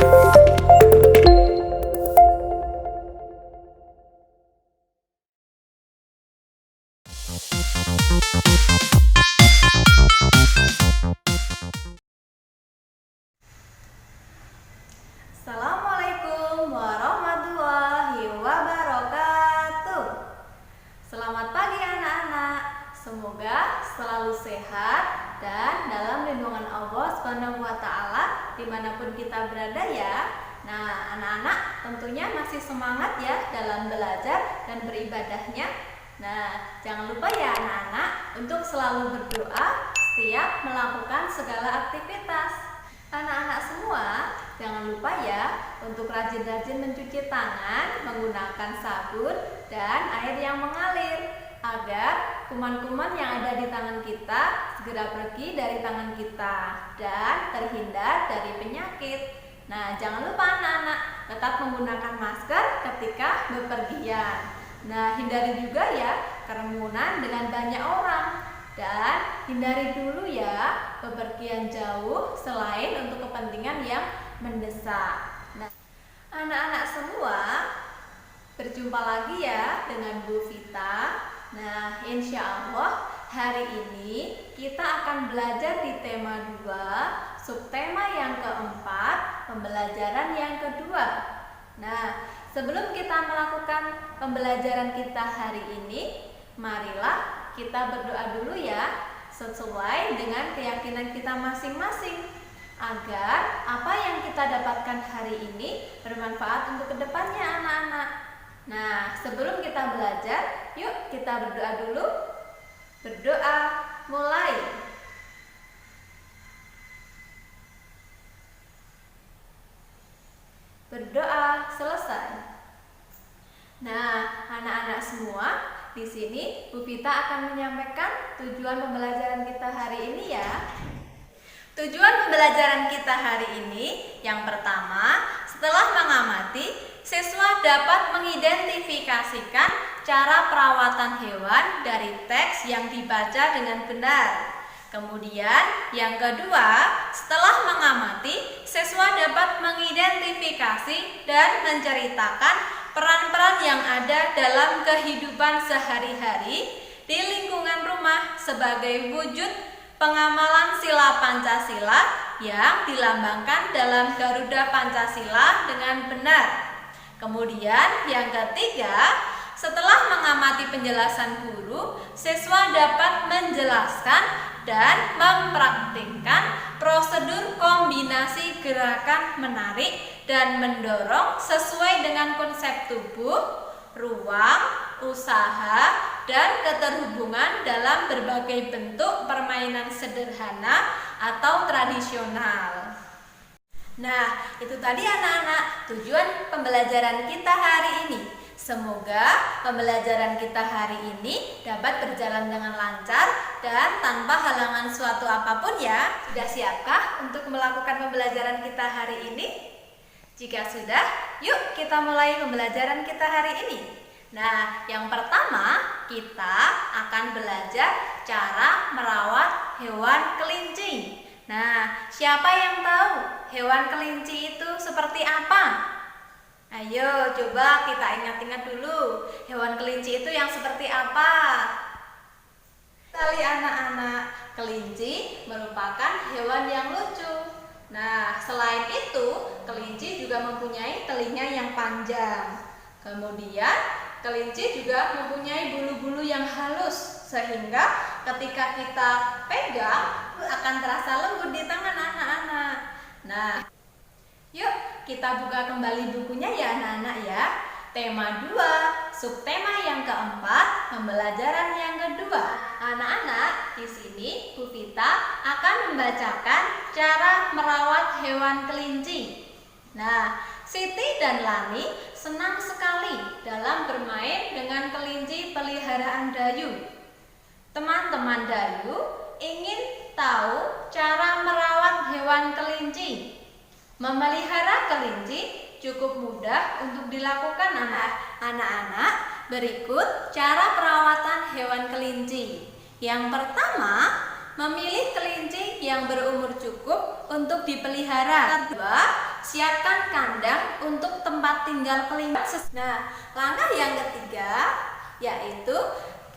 Assalamualaikum warahmatullahi wabarakatuh. Selamat pagi anak-anak. Semoga selalu sehat dan dalam lindungan Allah Subhanahu wa Ta'ala dimanapun kita berada ya. Nah, anak-anak tentunya masih semangat ya dalam belajar dan beribadahnya. Nah, jangan lupa ya anak-anak untuk selalu berdoa setiap melakukan segala aktivitas. Anak-anak semua, jangan lupa ya untuk rajin-rajin mencuci tangan menggunakan sabun dan air yang mengalir agar kuman-kuman yang ada di tangan kita segera pergi dari tangan kita dan terhindar dari penyakit. Nah, jangan lupa anak-anak tetap menggunakan masker ketika bepergian. Nah, hindari juga ya kerumunan dengan banyak orang. Dan hindari dulu ya bepergian jauh selain untuk kepentingan yang mendesak. Nah, anak-anak semua, berjumpa lagi ya dengan Bu Vita. Nah, insya Allah hari ini kita akan belajar di tema 2, subtema yang keempat, pembelajaran yang kedua. Nah, sebelum kita melakukan pembelajaran kita hari ini, marilah kita berdoa dulu ya, sesuai dengan keyakinan kita masing-masing, agar apa yang kita dapatkan hari ini bermanfaat untuk kedepannya anak-anak. Nah, sebelum kita belajar, yuk kita berdoa dulu. Berdoa mulai. Berdoa selesai. Nah, anak-anak semua, di sini Bu Vita akan menyampaikan tujuan pembelajaran kita hari ini ya. Tujuan pembelajaran kita hari ini yang pertama, setelah mengamati, siswa dapat mengidentifikasikan cara perawatan hewan dari teks yang dibaca dengan benar. Kemudian yang kedua, setelah mengamati, siswa dapat mengidentifikasi dan menceritakan peran-peran yang ada dalam kehidupan sehari-hari di lingkungan rumah sebagai wujud pengamalan sila Pancasila yang dilambangkan dalam Garuda Pancasila dengan benar. Kemudian yang ketiga, setelah mengamati penjelasan guru, siswa dapat menjelaskan dan mempraktikkan prosedur kombinasi gerakan menarik dan mendorong sesuai dengan konsep tubuh, ruang, usaha, dan keterhubungan dalam berbagai bentuk permainan sederhana atau tradisional. Nah, itu tadi anak-anak tujuan pembelajaran kita hari ini. Semoga pembelajaran kita hari ini dapat berjalan dengan lancar dan tanpa halangan suatu apapun ya. Sudah siapkah untuk melakukan pembelajaran kita hari ini? Jika sudah, yuk kita mulai pembelajaran kita hari ini. Nah, yang pertama kita akan belajar cara merawat hewan kelinci. Nah, siapa yang tahu hewan kelinci itu seperti apa? Ayo coba kita ingat-ingat dulu, hewan kelinci itu yang seperti apa? Kali anak-anak, kelinci merupakan hewan yang lucu. Nah, selain itu, kelinci juga mempunyai telinga yang panjang. Kemudian, kelinci juga mempunyai bulu-bulu yang halus, sehingga ketika kita pegang akan terasa lembut di tangan anak-anak. Nah, yuk kita buka kembali bukunya ya anak-anak ya. Tema 2, subtema yang keempat, pembelajaran yang kedua. Anak-anak, di sini Bu Vita akan membacakan cara merawat hewan kelinci. Nah, Siti dan Lani senang sekali dalam bermain dengan kelinci peliharaan Dayu. Teman-teman Dayu ingin tahu cara merawat hewan kelinci. Memelihara kelinci cukup mudah untuk dilakukan anak-anak. Berikut cara perawatan hewan kelinci. Yang pertama, memilih kelinci yang berumur cukup untuk dipelihara. Kedua, siapkan kandang untuk tempat tinggal kelinci. Nah, langkah yang ketiga yaitu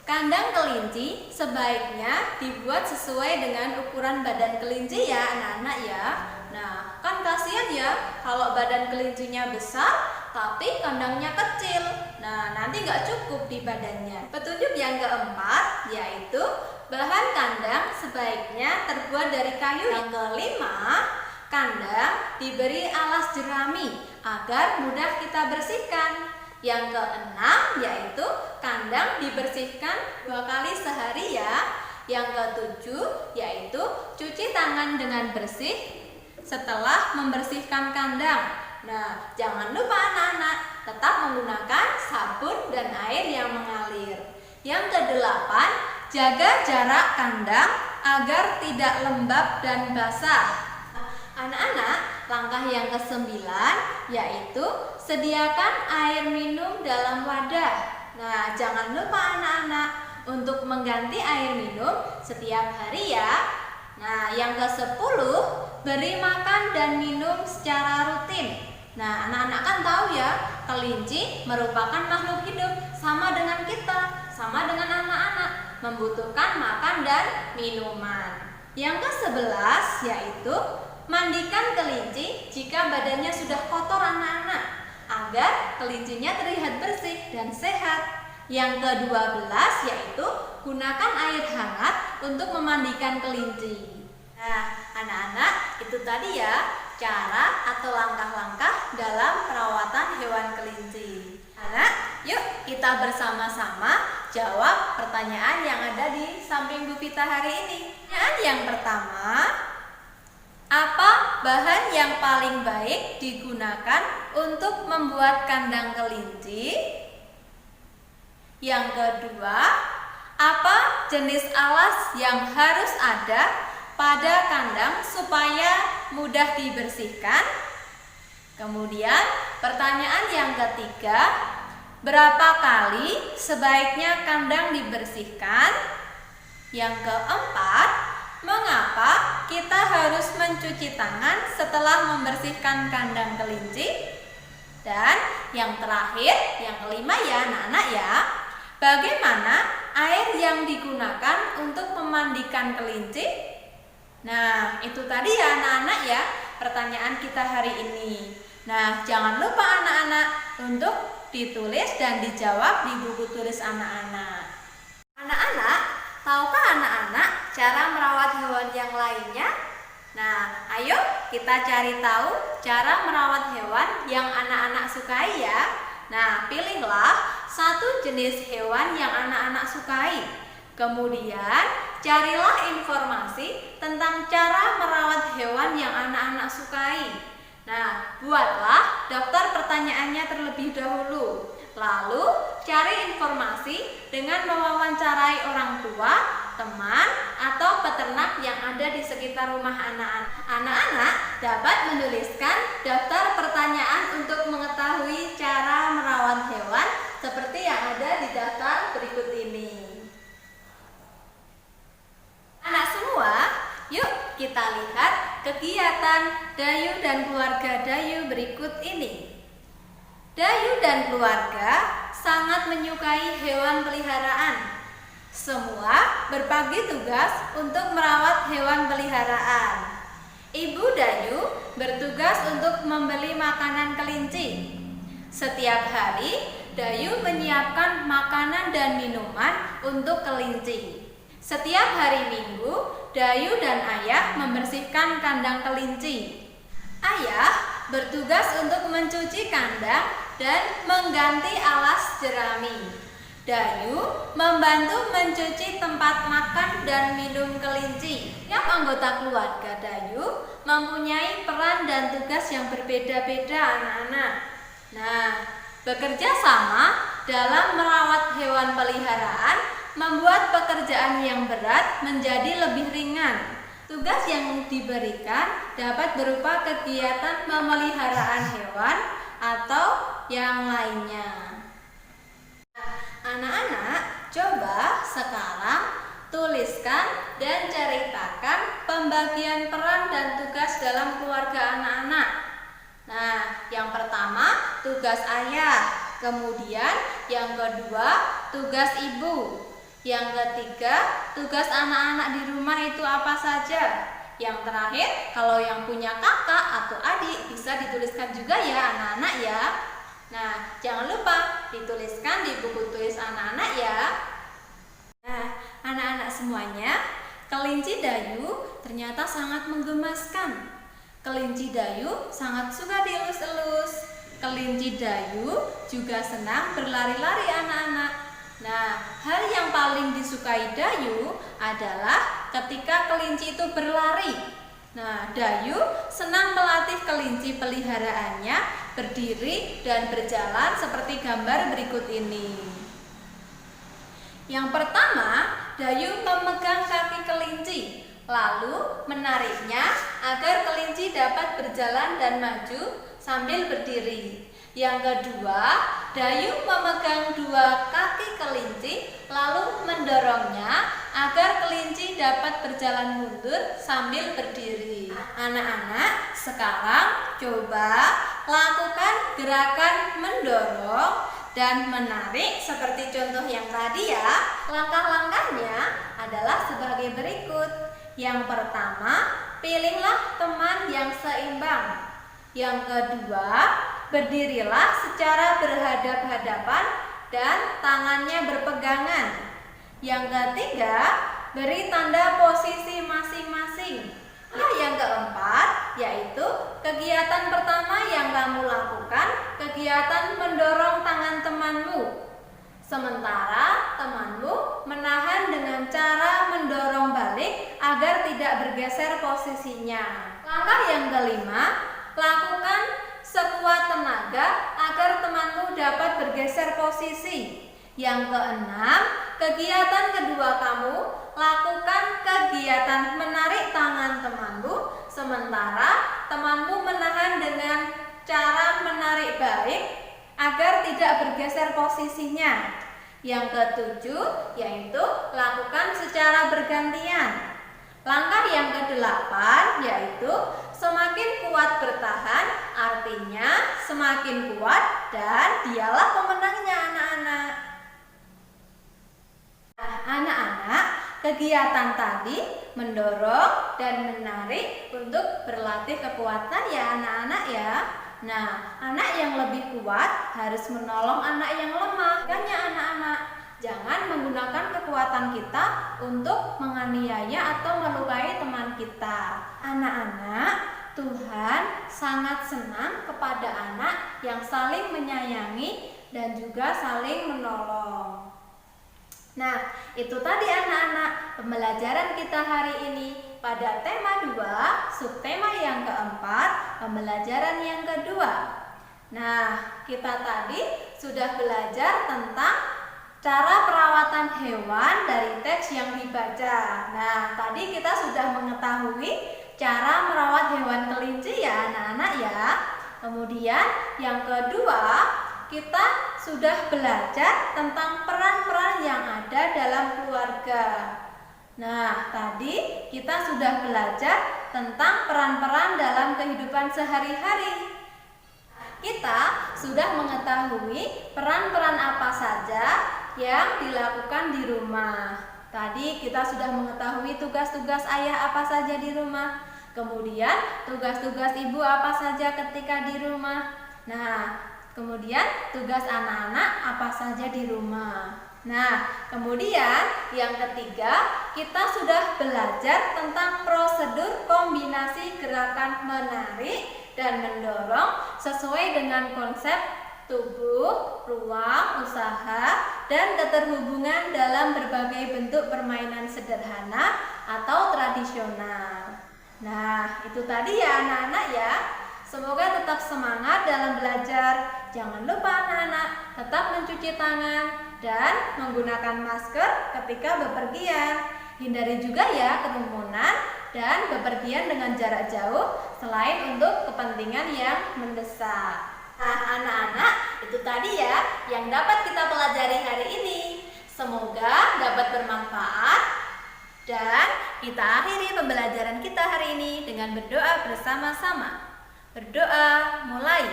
kandang kelinci sebaiknya dibuat sesuai dengan ukuran badan kelinci ya anak-anak ya. Nah, kan kasihan ya kalau badan kelincinya besar tapi kandangnya kecil. Nah, nanti nggak cukup di badannya. Petunjuk yang keempat yaitu bahan kandang sebaiknya terbuat dari kayu. Yang kelima, kandang diberi alas jerami agar mudah kita bersihkan. Yang keenam yaitu kandang dibersihkan 2 kali sehari ya. Yang ketujuh yaitu cuci tangan dengan bersih setelah membersihkan kandang. Nah, jangan lupa anak-anak tetap menggunakan sabun dan air yang mengalir. Yang kedelapan, jaga jarak kandang agar tidak lembab dan basah. Anak-anak, langkah yang kesembilan yaitu sediakan air minum dalam wadah. Nah, jangan lupa anak-anak untuk mengganti air minum setiap hari ya. Nah, yang ke-10, beri makan dan minum secara rutin. Nah, anak-anak kan tahu ya, kelinci merupakan makhluk hidup sama dengan kita, sama dengan anak-anak, membutuhkan makan dan minuman. Yang ke-11 yaitu mandikan kelinci jika badannya sudah kotor anak-anak, agar kelincinya terlihat bersih dan sehat. Yang ke-12 yaitu gunakan air hangat untuk memandikan kelinci. Nah, anak-anak, itu tadi ya cara atau langkah-langkah dalam perawatan hewan kelinci. Anak, yuk kita bersama-sama jawab pertanyaan yang ada di samping Bu Vita hari ini. Pertanyaan yang pertama, apa bahan yang paling baik digunakan untuk membuat kandang kelinci? Yang kedua, apa jenis alas yang harus ada pada kandang supaya mudah dibersihkan? Kemudian pertanyaan yang ketiga, berapa kali sebaiknya kandang dibersihkan? Yang keempat, mengapa kita harus mencuci tangan setelah membersihkan kandang kelinci? Dan yang terakhir, yang kelima ya anak-anak ya, bagaimana air yang digunakan untuk memandikan kelinci? Nah, itu tadi ya anak-anak ya pertanyaan kita hari ini. Nah, jangan lupa anak-anak untuk ditulis dan dijawab di buku tulis anak-anak. Anak-anak, tahukah anak-anak cara merawat hewan yang lainnya? Nah, ayo kita cari tahu cara merawat hewan yang anak-anak sukai ya. Nah, pilihlah satu jenis hewan yang anak-anak sukai. Kemudian, carilah informasi tentang cara merawat hewan yang anak-anak sukai. Nah, buatlah daftar pertanyaannya terlebih dahulu. Lalu, cari informasi dengan mewawancarai orang tua, teman, atau peternak yang ada di sekitar rumah anak-anak. Anak-anak dapat menuliskan daftar pertanyaan untuk mengetahui cara merawat hewan seperti yang ada di daftar berikut ini. Anak semua, yuk kita lihat kegiatan Dayu dan keluarga Dayu berikut ini. Dayu dan keluarga sangat menyukai hewan peliharaan. Semua berbagi tugas untuk merawat hewan peliharaan. Ibu Dayu bertugas untuk membeli makanan kelinci. Setiap hari, Dayu menyiapkan makanan dan minuman untuk kelinci. Setiap hari Minggu, Dayu dan ayah membersihkan kandang kelinci. Ayah bertugas untuk mencuci kandang dan mengganti alas jerami. Dayu membantu mencuci tempat makan dan minum kelinci. Setiap anggota keluarga Dayu mempunyai peran dan tugas yang berbeda-beda anak-anak. Nah, bekerja sama dalam merawat hewan peliharaan membuat pekerjaan yang berat menjadi lebih ringan. Tugas yang diberikan dapat berupa kegiatan pemeliharaan hewan atau yang lainnya. Anak-anak, coba sekarang tuliskan dan ceritakan pembagian peran dan tugas dalam keluarga anak-anak. tugas ayah. Kemudian yang kedua, tugas ibu. Yang ketiga, tugas anak-anak di rumah itu apa saja. Yang terakhir, kalau yang punya kakak atau adik bisa dituliskan juga ya anak-anak ya. Nah, jangan lupa dituliskan di buku tulis anak-anak ya. Nah, anak-anak semuanya, kelinci Dayu ternyata sangat menggemaskan. Kelinci Dayu sangat suka dielus-elus. Kelinci Dayu juga senang berlari-lari anak-anak. Nah, hal yang paling disukai Dayu adalah ketika kelinci itu berlari. Nah, Dayu senang melatih kelinci peliharaannya berdiri dan berjalan seperti gambar berikut ini. Yang pertama, Dayu memegang kaki kelinci, lalu menariknya agar kelinci dapat berjalan dan maju sambil berdiri. Yang kedua, Dayu memegang dua kaki kelinci lalu mendorongnya agar kelinci dapat berjalan mundur sambil berdiri. Anak-anak, sekarang coba lakukan gerakan mendorong dan menarik seperti contoh yang tadi ya. Langkah-langkahnya adalah sebagai berikut. Yang pertama, pilihlah teman yang seimbang. Yang kedua, berdirilah secara berhadap-hadapan dan tangannya berpegangan. Yang ketiga, beri tanda posisi masing-masing. Yang keempat, yaitu kegiatan pertama yang kamu lakukan, kegiatan mendorong tangan temanmu. Sementara temanmu menahan dengan cara mendorong balik agar tidak bergeser posisinya. Langkah yang kelima, lakukan sekuat tenaga agar temanmu dapat bergeser posisi. Yang keenam, kegiatan kedua kamu, lakukan kegiatan menarik tangan temanmu, sementara temanmu menahan dengan cara menarik balik agar tidak bergeser posisinya. Yang ketujuh, yaitu lakukan secara bergantian. Langkah yang kedelapan, yaitu semakin kuat bertahan, artinya semakin kuat dan dialah pemenangnya anak-anak. Nah, anak-anak, kegiatan tadi mendorong dan menarik untuk berlatih kekuatan ya anak-anak ya. Nah, anak yang lebih kuat harus menolong anak yang lemah. Makanya anak-anak, jangan menggunakan kekuatan kita untuk menganiaya atau melukai teman kita. Anak-anak, Tuhan sangat senang kepada anak yang saling menyayangi dan juga saling menolong. Nah, itu tadi anak-anak pembelajaran kita hari ini pada tema 2, subtema yang keempat, pembelajaran yang kedua. Nah, kita tadi sudah belajar tentang cara perawatan hewan dari teks yang dibaca. Nah, tadi kita sudah mengetahui cara merawat hewan kelinci ya anak-anak ya. Kemudian yang kedua, kita sudah belajar tentang peran-peran yang ada dalam keluarga. Nah, tadi kita sudah belajar tentang peran-peran dalam kehidupan sehari-hari. Kita sudah mengetahui peran-peran apa saja yang dilakukan di rumah. Tadi kita sudah mengetahui tugas-tugas ayah apa saja di rumah. Kemudian tugas-tugas ibu apa saja ketika di rumah. Nah, kemudian tugas anak-anak apa saja di rumah. Nah, kemudian yang ketiga, kita sudah belajar tentang prosedur kombinasi gerakan menarik dan mendorong sesuai dengan konsep tubuh, ruang, usaha, dan keterhubungan dalam berbagai bentuk permainan sederhana atau tradisional. Nah, itu tadi ya anak-anak ya. Semoga tetap semangat dalam belajar. Jangan lupa anak-anak tetap mencuci tangan dan menggunakan masker ketika bepergian. Hindari juga ya kerumunan dan bepergian dengan jarak jauh selain untuk kepentingan yang mendesak. Nah anak-anak, itu tadi ya yang dapat kita pelajari hari ini. Semoga dapat bermanfaat dan kita akhiri pembelajaran kita hari ini dengan berdoa bersama-sama. Berdoa mulai.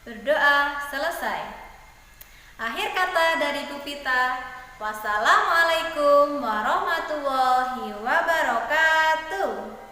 Berdoa selesai. Akhir kata dari Bu Vita, wassalamualaikum warahmatullahi wabarakatuh.